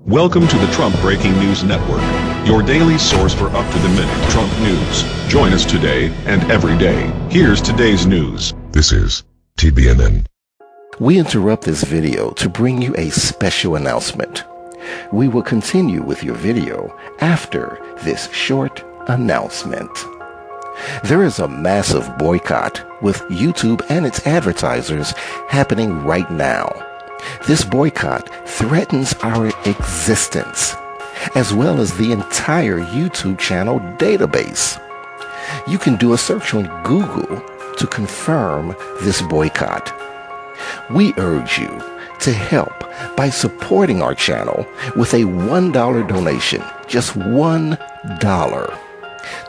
Welcome to the Trump Breaking News Network, your daily source for up-to-the-minute Trump news. Join us today and every day. Here's today's news. This is TBNN. We interrupt this video to bring you a special announcement. We will continue with your video after this short announcement. There is a massive boycott with YouTube and its advertisers happening right now. This boycott threatens our existence, as well as the entire YouTube channel database. You can do a search on Google to confirm this boycott. We urge you to help by supporting our channel with a $1 donation, just $1,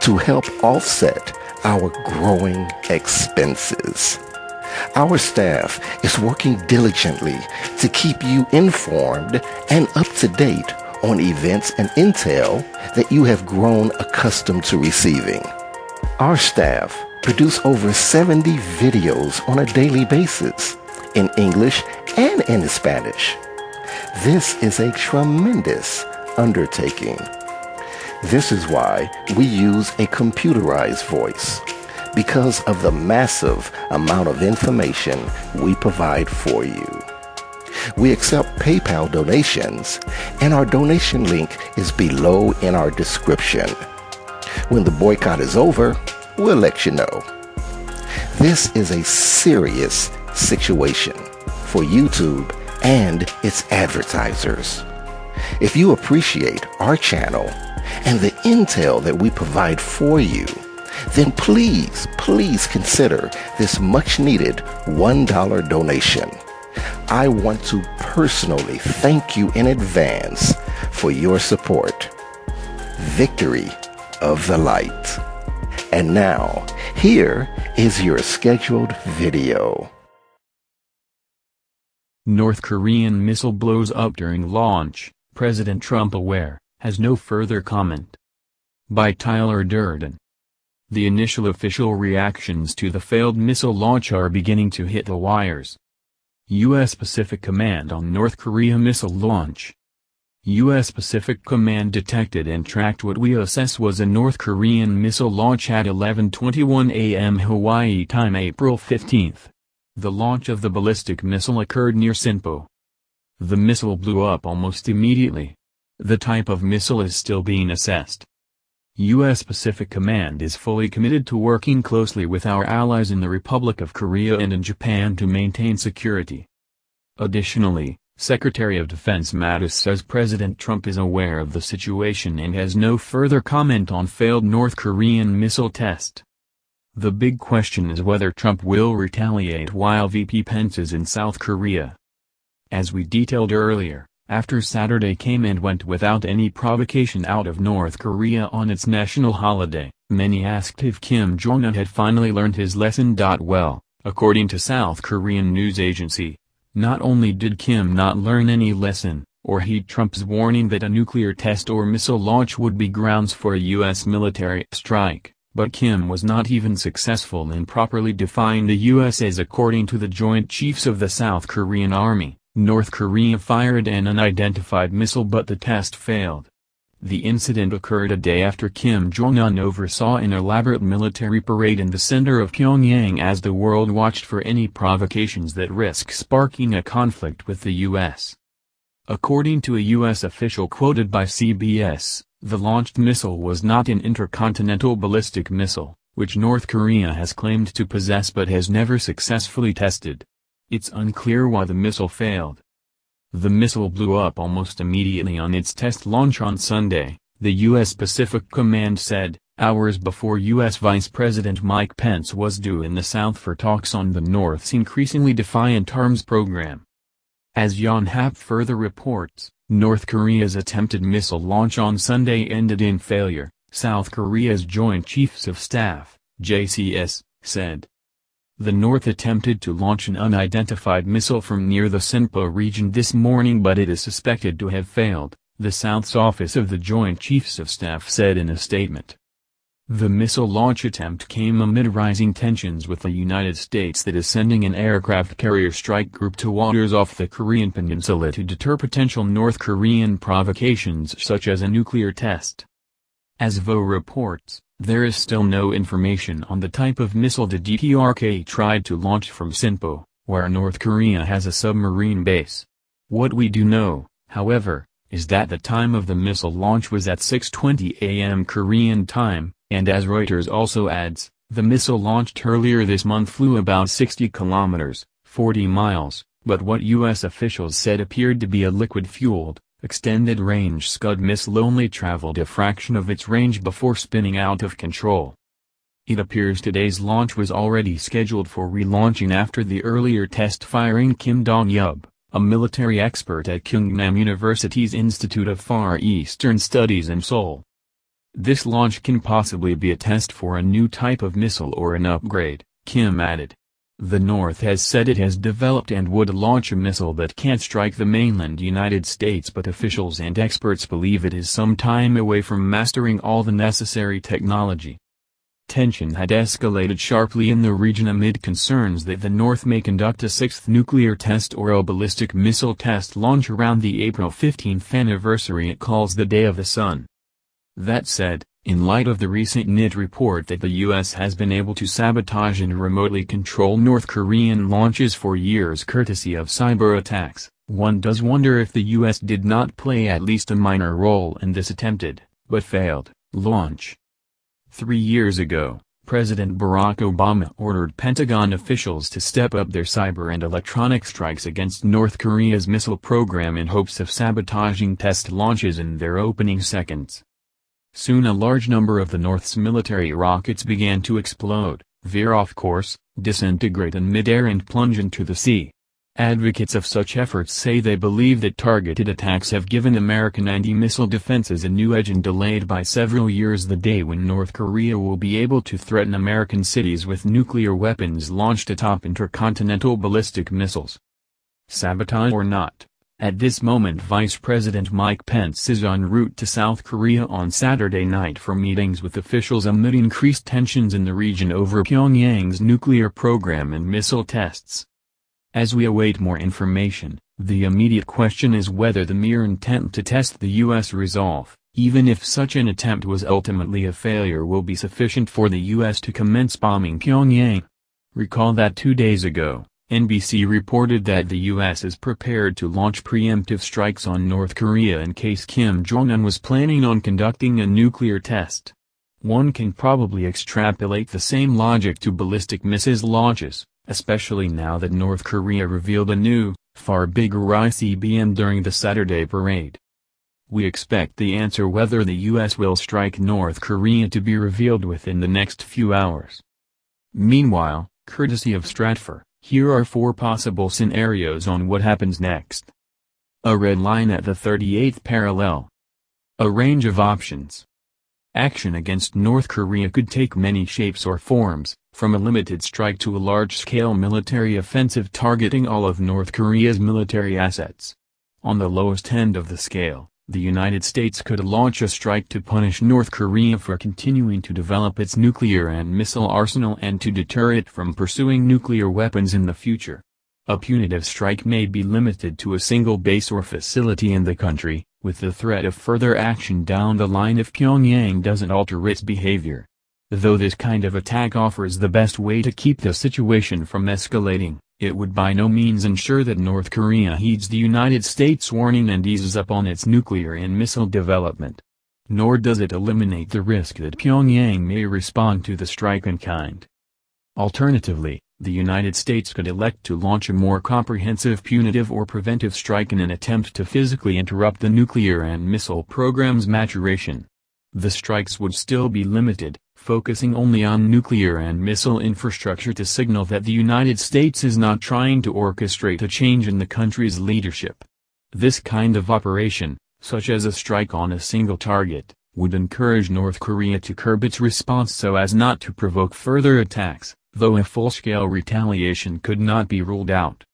to help offset our growing expenses. Our staff is working diligently to keep you informed and up to date on events and intel that you have grown accustomed to receiving. Our staff produce over 70 videos on a daily basis in English and in Spanish. This is a tremendous undertaking. This is why we use a computerized voice, because of the massive amount of information we provide for you. We accept PayPal donations, and our donation link is below in our description. When the boycott is over, we'll let you know. This is a serious situation for YouTube and its advertisers. If you appreciate our channel and the intel that we provide for you, then please consider this much needed $1 donation. I want to personally thank you in advance for your support. Victory of the light. And now, here is your scheduled video. North Korean missile blows up during launch, President Trump aware, has no further comment. By Tyler Durden. The initial official reactions to the failed missile launch are beginning to hit the wires. U.S. Pacific Command on North Korea missile launch. U.S. Pacific Command detected and tracked what we assess was a North Korean missile launch at 11:21 a.m. Hawaii time April 15. The launch of the ballistic missile occurred near Sinpo. The missile blew up almost immediately. The type of missile is still being assessed. U.S. Pacific Command is fully committed to working closely with our allies in the Republic of Korea and in Japan to maintain security. Additionally, Secretary of Defense Mattis says President Trump is aware of the situation and has no further comment on failed North Korean missile test. The big question is whether Trump will retaliate while VP Pence is in South Korea. As we detailed earlier, after Saturday came and went without any provocation out of North Korea on its national holiday, many asked if Kim Jong-un had finally learned his lesson. Well, according to South Korean news agency, not only did Kim not learn any lesson, or heed Trump's warning that a nuclear test or missile launch would be grounds for a U.S. military strike, but Kim was not even successful in properly defining the U.S. as according to the Joint Chiefs of the South Korean Army. North Korea fired an unidentified missile but the test failed. The incident occurred a day after Kim Jong-un oversaw an elaborate military parade in the center of Pyongyang as the world watched for any provocations that risk sparking a conflict with the U.S. According to a U.S. official quoted by CBS, the launched missile was not an intercontinental ballistic missile, which North Korea has claimed to possess but has never successfully tested. It's unclear why the missile failed. The missile blew up almost immediately on its test launch on Sunday, the U.S. Pacific Command said, hours before U.S. Vice President Mike Pence was due in the South for talks on the North's increasingly defiant arms program. As Yonhap further reports, North Korea's attempted missile launch on Sunday ended in failure, South Korea's Joint Chiefs of Staff, JCS, said. The North attempted to launch an unidentified missile from near the Sinpo region this morning but it is suspected to have failed, the South's Office of the Joint Chiefs of Staff said in a statement. The missile launch attempt came amid rising tensions with the United States that is sending an aircraft carrier strike group to waters off the Korean peninsula to deter potential North Korean provocations such as a nuclear test. As VO reports, there is still no information on the type of missile the DPRK tried to launch from Sinpo, where North Korea has a submarine base. What we do know, however, is that the time of the missile launch was at 6:20 a.m. Korean time, and as Reuters also adds, the missile launched earlier this month flew about 60 kilometers, 40 miles, but what U.S. officials said appeared to be a liquid-fueled, extended-range Scud missile only traveled a fraction of its range before spinning out of control. It appears today's launch was already scheduled for relaunching after the earlier test firing. Kim Dong-yub, a military expert at Kyungnam University's Institute of Far Eastern Studies in Seoul. This launch can possibly be a test for a new type of missile or an upgrade, Kim added. The North has said it has developed and would launch a missile that can't strike the mainland United States, but officials and experts believe it is some time away from mastering all the necessary technology. Tension had escalated sharply in the region amid concerns that the North may conduct a sixth nuclear test or a ballistic missile test launch around the April 15th anniversary it calls the Day of the Sun. That said, in light of the recent NIT report that the U.S. has been able to sabotage and remotely control North Korean launches for years courtesy of cyber attacks, one does wonder if the U.S. did not play at least a minor role in this attempted, but failed, launch. 3 years ago, President Barack Obama ordered Pentagon officials to step up their cyber and electronic strikes against North Korea's missile program in hopes of sabotaging test launches in their opening seconds. Soon a large number of the North's military rockets began to explode, veer off course, disintegrate in midair and plunge into the sea. Advocates of such efforts say they believe that targeted attacks have given American anti-missile defenses a new edge and delayed by several years the day when North Korea will be able to threaten American cities with nuclear weapons launched atop intercontinental ballistic missiles. Sabotage or not, at this moment Vice President Mike Pence is en route to South Korea on Saturday night for meetings with officials amid increased tensions in the region over Pyongyang's nuclear program and missile tests. As we await more information, the immediate question is whether the mere intent to test the U.S. resolve, even if such an attempt was ultimately a failure, will be sufficient for the U.S. to commence bombing Pyongyang. Recall that 2 days ago, NBC reported that the U.S. is prepared to launch preemptive strikes on North Korea in case Kim Jong-un was planning on conducting a nuclear test. One can probably extrapolate the same logic to ballistic missile launches, especially now that North Korea revealed a new, far bigger ICBM during the Saturday parade. We expect the answer whether the U.S. will strike North Korea to be revealed within the next few hours. Meanwhile, courtesy of Stratfor, here are 4 possible scenarios on what happens next. A red line at the 38th parallel. A range of options. Action against North Korea could take many shapes or forms, from a limited strike to a large-scale military offensive targeting all of North Korea's military assets. On the lowest end of the scale, the United States could launch a strike to punish North Korea for continuing to develop its nuclear and missile arsenal and to deter it from pursuing nuclear weapons in the future. A punitive strike may be limited to a single base or facility in the country, with the threat of further action down the line if Pyongyang doesn't alter its behavior. Though this kind of attack offers the best way to keep the situation from escalating, it would by no means ensure that North Korea heeds the United States' warning and eases up on its nuclear and missile development. Nor does it eliminate the risk that Pyongyang may respond to the strike in kind. Alternatively, the United States could elect to launch a more comprehensive punitive or preventive strike in an attempt to physically interrupt the nuclear and missile program's maturation. The strikes would still be limited, focusing only on nuclear and missile infrastructure to signal that the United States is not trying to orchestrate a change in the country's leadership. This kind of operation, such as a strike on a single target, would encourage North Korea to curb its response so as not to provoke further attacks, though a full-scale retaliation could not be ruled out.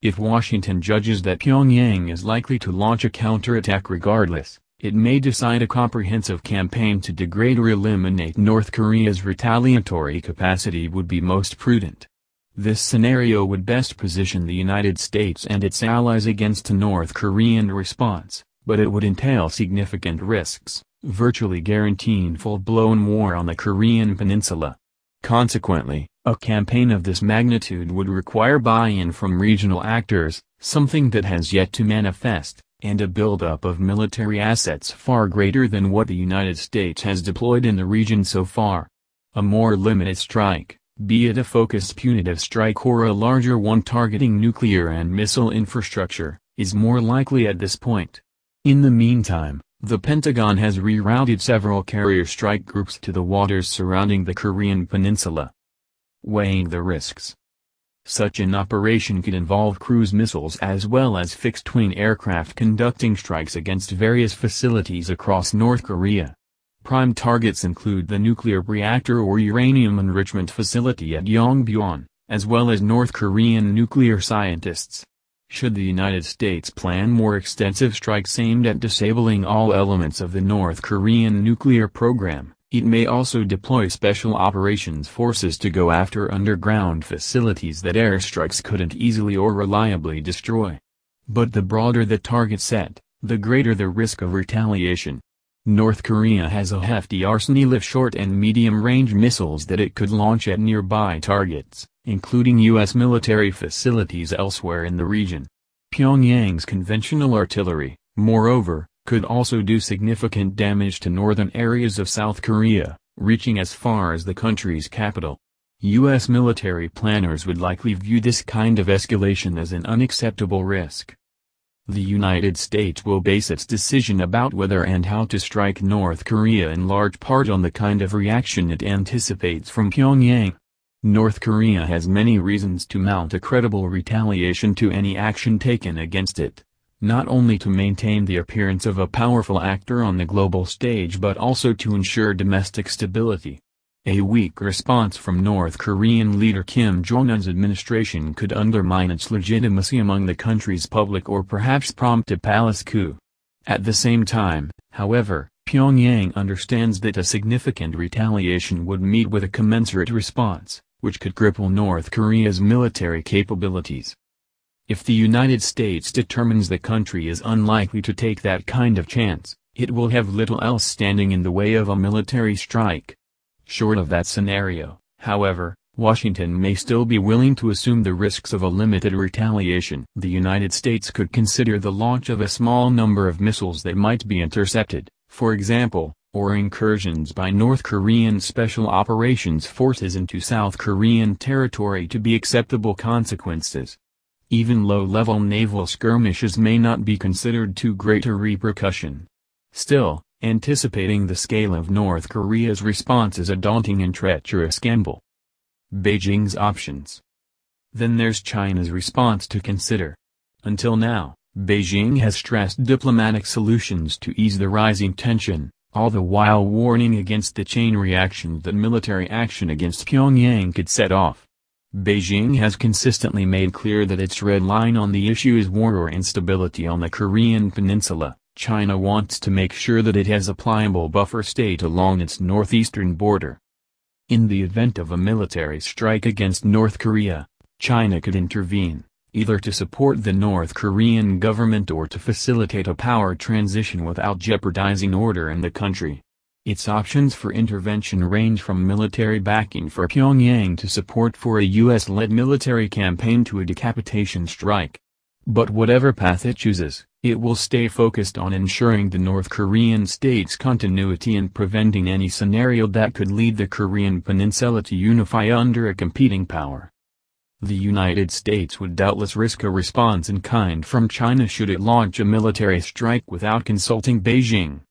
If Washington judges that Pyongyang is likely to launch a counterattack regardless, it may decide a comprehensive campaign to degrade or eliminate North Korea's retaliatory capacity would be most prudent. This scenario would best position the United States and its allies against a North Korean response, but it would entail significant risks, virtually guaranteeing full-blown war on the Korean peninsula. Consequently, a campaign of this magnitude would require buy-in from regional actors, something that has yet to manifest, and a buildup of military assets far greater than what the United States has deployed in the region so far. A more limited strike, be it a focused punitive strike or a larger one targeting nuclear and missile infrastructure, is more likely at this point. In the meantime, the Pentagon has rerouted several carrier strike groups to the waters surrounding the Korean peninsula. Weighing the risks. Such an operation could involve cruise missiles as well as fixed-wing aircraft conducting strikes against various facilities across North Korea. Prime targets include the nuclear reactor or uranium enrichment facility at Yongbyon, as well as North Korean nuclear scientists. Should the United States plan more extensive strikes aimed at disabling all elements of the North Korean nuclear program, it may also deploy special operations forces to go after underground facilities that airstrikes couldn't easily or reliably destroy. But the broader the target set, the greater the risk of retaliation. North Korea has a hefty arsenal of short and medium-range missiles that it could launch at nearby targets, including U.S. military facilities elsewhere in the region. Pyongyang's conventional artillery, moreover, could also do significant damage to northern areas of South Korea, reaching as far as the country's capital. U.S. military planners would likely view this kind of escalation as an unacceptable risk. The United States will base its decision about whether and how to strike North Korea in large part on the kind of reaction it anticipates from Pyongyang. North Korea has many reasons to mount a credible retaliation to any action taken against it, not only to maintain the appearance of a powerful actor on the global stage but also to ensure domestic stability. A weak response from North Korean leader Kim Jong-un's administration could undermine its legitimacy among the country's public or perhaps prompt a palace coup. At the same time, however, Pyongyang understands that a significant retaliation would meet with a commensurate response, which could cripple North Korea's military capabilities. If the United States determines the country is unlikely to take that kind of chance, it will have little else standing in the way of a military strike. Short of that scenario, however, Washington may still be willing to assume the risks of a limited retaliation. The United States could consider the launch of a small number of missiles that might be intercepted, for example, or incursions by North Korean Special Operations Forces into South Korean territory to be acceptable consequences. Even low-level naval skirmishes may not be considered too great a repercussion. Still, anticipating the scale of North Korea's response is a daunting and treacherous gamble. Beijing's options. Then there's China's response to consider. Until now, Beijing has stressed diplomatic solutions to ease the rising tension, all the while warning against the chain reaction that military action against Pyongyang could set off. Beijing has consistently made clear that its red line on the issue is war or instability on the Korean peninsula. China wants to make sure that it has a pliable buffer state along its northeastern border. In the event of a military strike against North Korea, China could intervene, either to support the North Korean government or to facilitate a power transition without jeopardizing order in the country. Its options for intervention range from military backing for Pyongyang to support for a U.S.-led military campaign to a decapitation strike. But whatever path it chooses, it will stay focused on ensuring the North Korean state's continuity and preventing any scenario that could lead the Korean peninsula to unify under a competing power. The United States would doubtless risk a response in kind from China should it launch a military strike without consulting Beijing.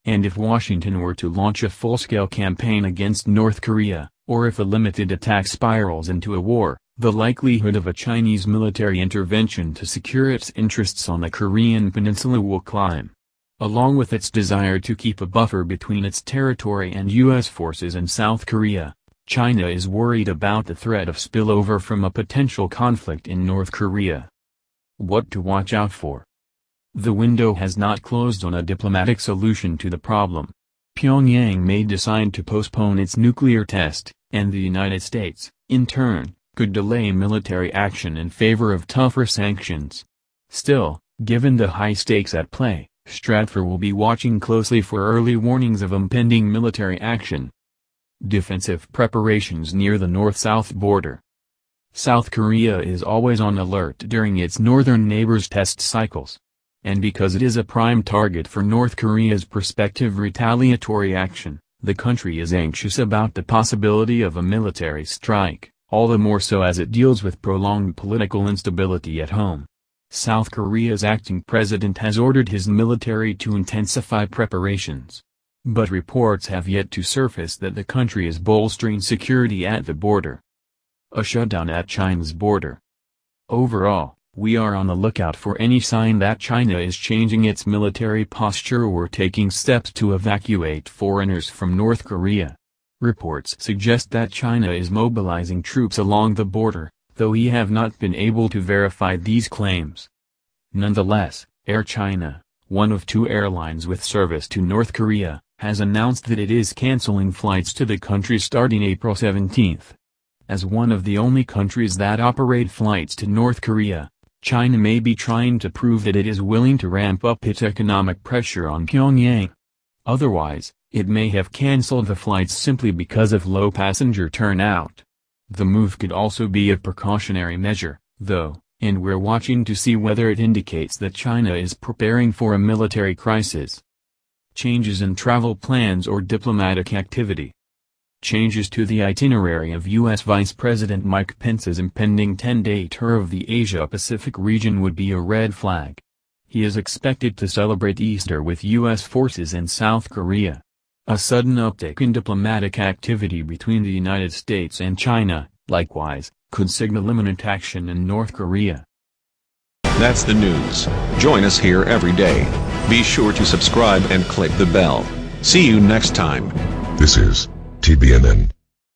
And if Washington were to launch a full-scale campaign against North Korea, or if a limited attack spirals into a war, the likelihood of a Chinese military intervention to secure its interests on the Korean peninsula will climb. Along with its desire to keep a buffer between its territory and U.S. forces in South Korea, China is worried about the threat of spillover from a potential conflict in North Korea. What to watch out for? The window has not closed on a diplomatic solution to the problem. Pyongyang may decide to postpone its nuclear test, and the United States, in turn, could delay military action in favor of tougher sanctions. Still, given the high stakes at play, Stratfor will be watching closely for early warnings of impending military action. Defensive preparations near the north-south border. South Korea is always on alert during its northern neighbors' test cycles. And because it is a prime target for North Korea's prospective retaliatory action, the country is anxious about the possibility of a military strike, all the more so as it deals with prolonged political instability at home. South Korea's acting president has ordered his military to intensify preparations. But reports have yet to surface that the country is bolstering security at the border. A shutdown at China's border. Overall, we are on the lookout for any sign that China is changing its military posture or taking steps to evacuate foreigners from North Korea. Reports suggest that China is mobilizing troops along the border, though we have not been able to verify these claims. Nonetheless, Air China, one of two airlines with service to North Korea, has announced that it is canceling flights to the country starting April 17. As one of the only countries that operate flights to North Korea, China may be trying to prove that it is willing to ramp up its economic pressure on Pyongyang. Otherwise, it may have cancelled the flights simply because of low passenger turnout. The move could also be a precautionary measure, though, and we're watching to see whether it indicates that China is preparing for a military crisis. Changes in travel plans or diplomatic activity. Changes to the itinerary of U.S. Vice President Mike Pence's impending 10-day tour of the Asia-Pacific region would be a red flag. He is expected to celebrate Easter with U.S. forces in South Korea. A sudden uptick in diplomatic activity between the United States and China, likewise, could signal imminent action in North Korea. That's the news. Join us here every day. Be sure to subscribe and click the bell. See you next time. This is TBNN.